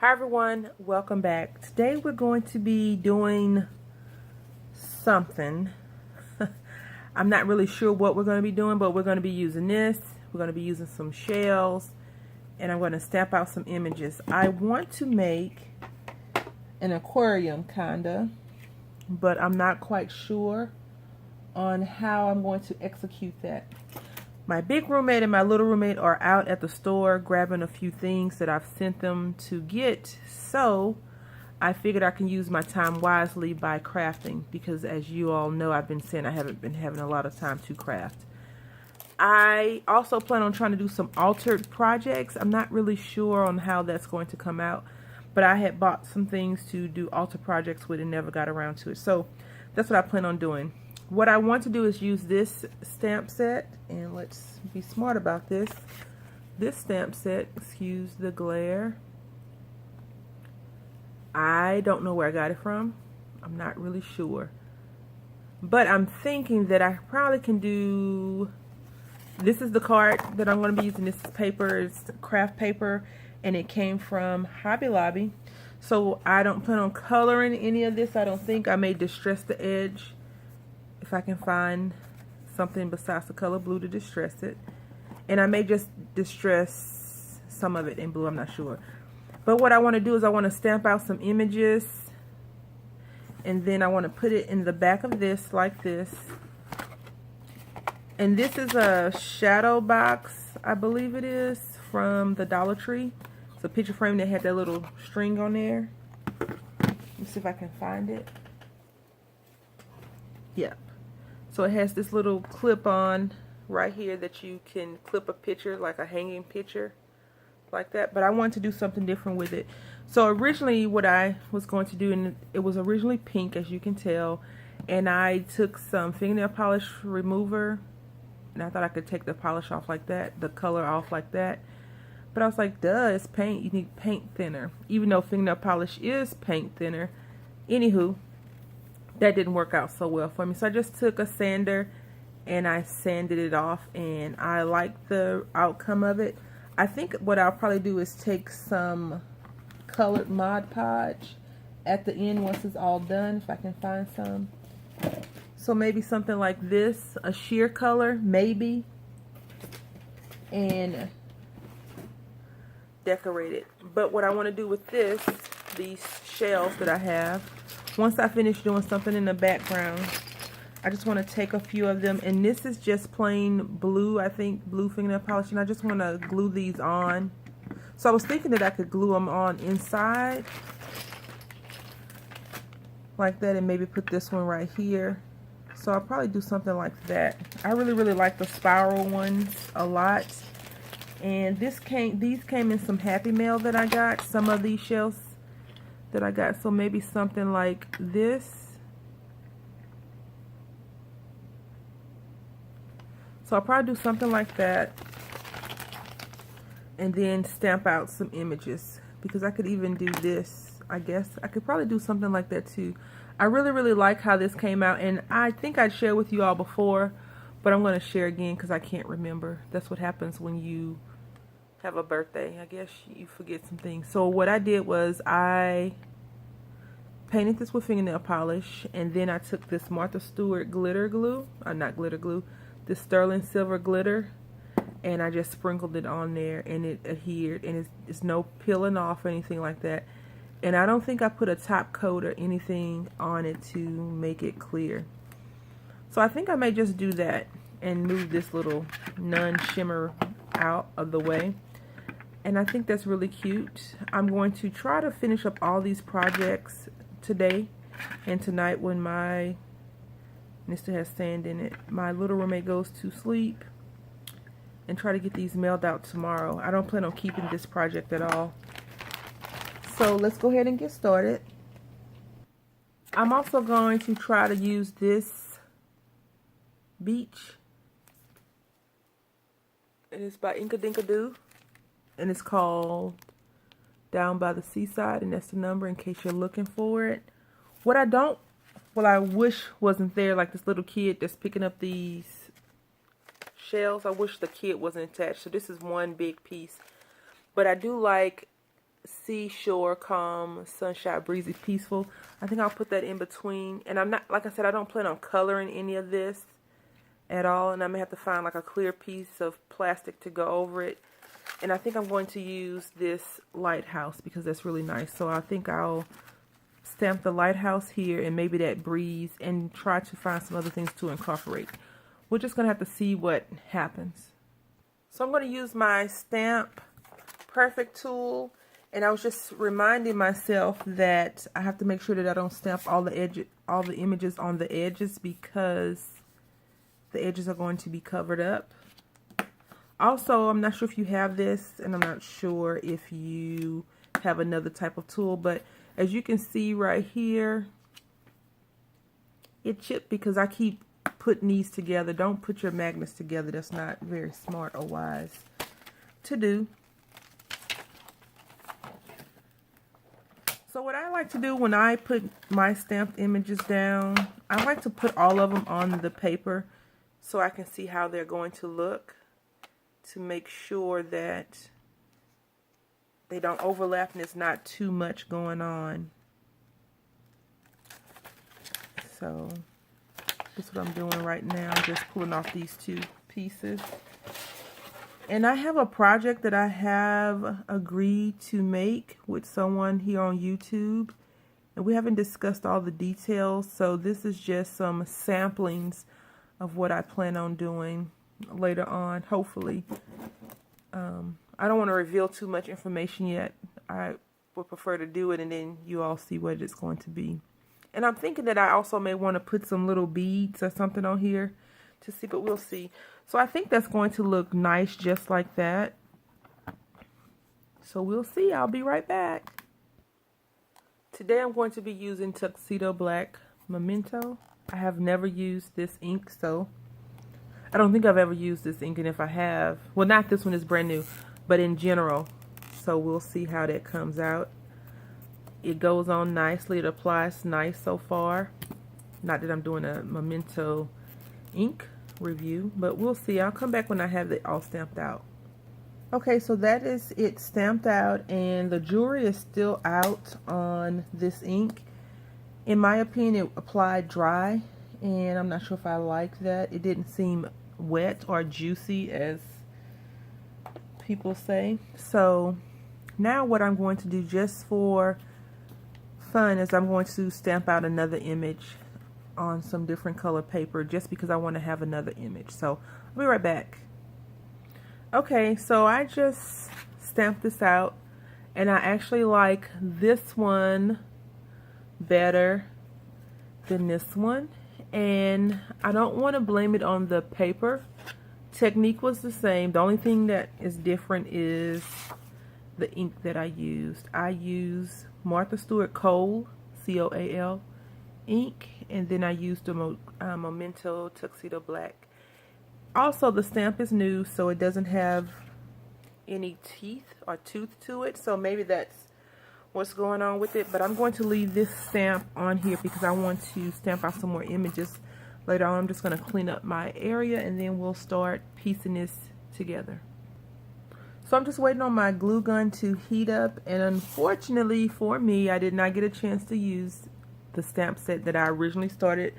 Hi everyone, welcome back. Today we're going to be doing something. I'm not really sure what we're going to be doing, but we're going to be using this. We're going to be using some shells, and I'm going to stamp out some images. I want to make an aquarium kinda, but I'm not quite sure on how I'm going to execute that. My big roommate and my little roommate are out at the store grabbing a few things that I've sent them to get, so I figured I can use my time wisely by crafting, because as you all know, I've been saying I haven't been having a lot of time to craft. I also plan on trying to do some altered projects. I'm not really sure on how that's going to come out, but I had bought some things to do altered projects with and never got around to it, so that's what I plan on doing. What I want to do is use this stamp set, and let's be smart about this. This stamp set, excuse the glare, I don't know where I got it from. I'm not really sure. But I'm thinking that I probably can do, this is the card that I'm going to be using. This is paper, it's craft paper, and it came from Hobby Lobby. So I don't plan on coloring any of this. I don't think. I may distress the edge if I can find something besides the color blue to distress it. And I may just distress some of it in blue, I'm not sure. But what I want to do is I want to stamp out some images, and then I want to put it in the back of this like this. And this is a shadow box, I believe it is, from the Dollar Tree. It's a picture frame that had that little string on there. Let's see if I can find it. Yep. So it has this little clip on right here that you can clip a picture, like a hanging picture, like that. But I wanted to do something different with it. So originally what I was going to do, and it was originally pink, as you can tell, and I took some fingernail polish remover, and I thought I could take the polish off like that, the color off like that. But I was like, duh, it's paint, you need paint thinner. Even though fingernail polish is paint thinner. Anywho, that didn't work out so well for me. So I just took a sander and I sanded it off, and I like the outcome of it. I think what I'll probably do is take some colored Mod Podge at the end once it's all done, if I can find some. So maybe something like this, a sheer color, maybe, and decorate it. But what I want to do with this, these shells that I have, once I finish doing something in the background, I just want to take a few of them, and this is just plain blue, I think, blue fingernail polish, and I just want to glue these on. So I was thinking that I could glue them on inside like that, and maybe put this one right here. So I'll probably do something like that. I really like the spiral ones a lot. And these came in some Happy Mail that I got, some of these shells that I got. So maybe something like this. So I'll probably do something like that, and then stamp out some images, because I could even do this. I guess I could probably do something like that too. I really like how this came out, and I think I shared with you all before, but I'm going to share again because I can't remember. That's what happens when you have a birthday. I guess you forget some things. So what I did was I painted this with fingernail polish, and then I took this Martha Stewart glitter glue, not glitter glue, this sterling silver glitter, and I just sprinkled it on there, and it adhered, and it's no peeling off or anything like that. And I don't think I put a top coat or anything on it to make it clear. So I think I may just do that and move this little non-shimmer out of the way. And I think that's really cute. I'm going to try to finish up all these projects today and tonight when my, and it still has sand in it, my little roommate goes to sleep, and try to get these mailed out tomorrow. I don't plan on keeping this project at all. So let's go ahead and get started. I'm also going to try to use this beach. It is by Inkadinkadoo, and it's called Down by the Seaside, and that's the number in case you're looking for it. What I wish wasn't there, like this little kid that's picking up these shells. I wish the kid wasn't attached. So this is one big piece. But I do like seashore, calm, sunshine, breezy, peaceful. I think I'll put that in between. And I'm not, like I said, I don't plan on coloring any of this at all. And I may have to find like a clear piece of plastic to go over it. And I think I'm going to use this lighthouse because that's really nice. So I think I'll stamp the lighthouse here and maybe that breeze and try to find some other things to incorporate. We're just going to have to see what happens. So I'm going to use my Stamp Perfect tool. And I was just reminding myself that I have to make sure that I don't stamp all the images on the edges because the edges are going to be covered up. Also, I'm not sure if you have this, and I'm not sure if you have another type of tool, but as you can see right here, it chipped because I keep putting these together. Don't put your magnets together. That's not very smart or wise to do. So what I like to do when I put my stamped images down, I like to put all of them on the paper so I can see how they're going to look, to make sure that they don't overlap and there's not too much going on. So that's what I'm doing right now, just pulling off these two pieces. And I have a project that I have agreed to make with someone here on YouTube. And we haven't discussed all the details, so this is just some samplings of what I plan on doing later on, hopefully. I don't want to reveal too much information yet. I would prefer to do it and then you all see what it's going to be. And I'm thinking that I also may want to put some little beads or something on here to see, but we'll see. So I think that's going to look nice just like that. So we'll see. I'll be right back. Today I'm going to be using Tuxedo Black Memento. I have never used this ink, so I don't think I've ever used this ink, and if I have, well, not this one is brand new, but in general. So we'll see how that comes out. It goes on nicely. It applies nice so far. Not that I'm doing a Memento ink review, but we'll see. I'll come back when I have it all stamped out. Okay, so that is it stamped out, and the jewelry is still out on this ink. In my opinion, it applied dry, and I'm not sure if I like that. It didn't seem wet or juicy, as people say. So now what I'm going to do just for fun is I'm going to stamp out another image on some different color paper just because I want to have another image. So I'll be right back. Okay, so I just stamped this out, and I actually like this one better than this one, and I don't want to blame it on the paper. Technique was the same. The only thing that is different is the ink that I used. I used Martha Stewart Coal, C-O-A-L ink, and then I used the Memento Tuxedo Black. Also, the stamp is new, so it doesn't have any teeth or tooth to it, so maybe that's what's going on with it. But I'm going to leave this stamp on here because I want to stamp out some more images later on. I'm just going to clean up my area, and then we'll start piecing this together. So I'm just waiting on my glue gun to heat up, and unfortunately for me, I did not get a chance to use the stamp set that I originally started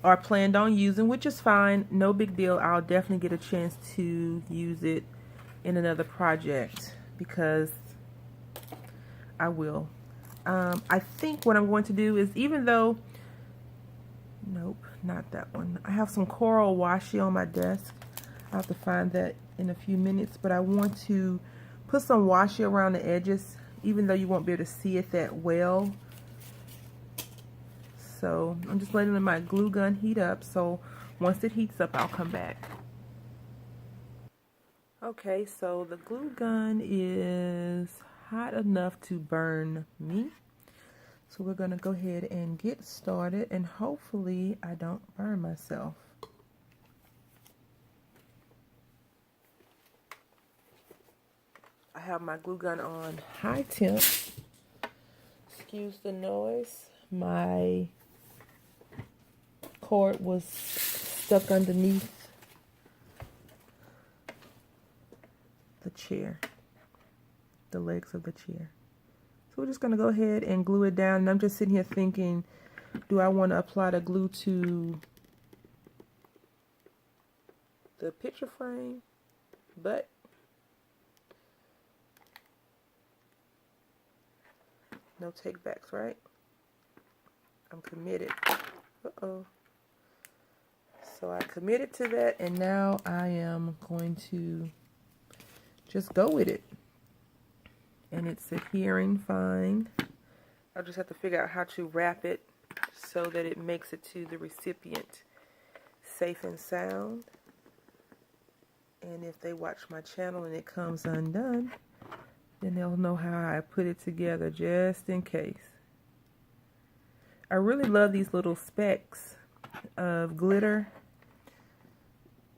or planned on using, which is fine, no big deal. I'll definitely get a chance to use it in another project because I will. I think what I'm going to do is, even though, nope, not that one. I have some coral washi on my desk. I'll have to find that in a few minutes, but I want to put some washi around the edges, even though you won't be able to see it that well. So I'm just letting my glue gun heat up, so once it heats up, I'll come back. Okay, so the glue gun is hot enough to burn me. So we're gonna go ahead and get started, and hopefully I don't burn myself. I have my glue gun on high temp. Excuse the noise. My cord was stuck underneath the chair, the legs of the chair. So we're just going to go ahead and glue it down. And I'm just sitting here thinking, do I want to apply the glue to the picture frame? But no take backs, right? I'm committed. Uh-oh. So I committed to that, and now I am going to just go with it. And it's adhering fine. I'll just have to figure out how to wrap it so that it makes it to the recipient safe and sound. And if they watch my channel and it comes undone, then they'll know how I put it together just in case. I really love these little specks of glitter.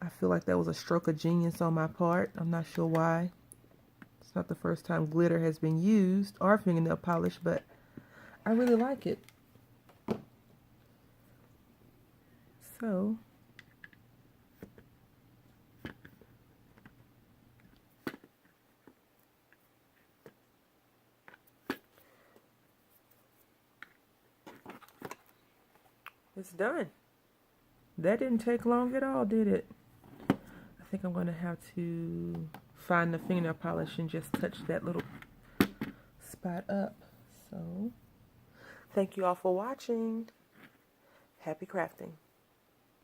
I feel like that was a stroke of genius on my part. I'm not sure why. It's not the first time glitter has been used, or fingernail polish, but I really like it. So it's done. That didn't take long at all, did it? I think I'm going to have to find the fingernail polish and just touch that little spot up. So, thank you all for watching. Happy crafting.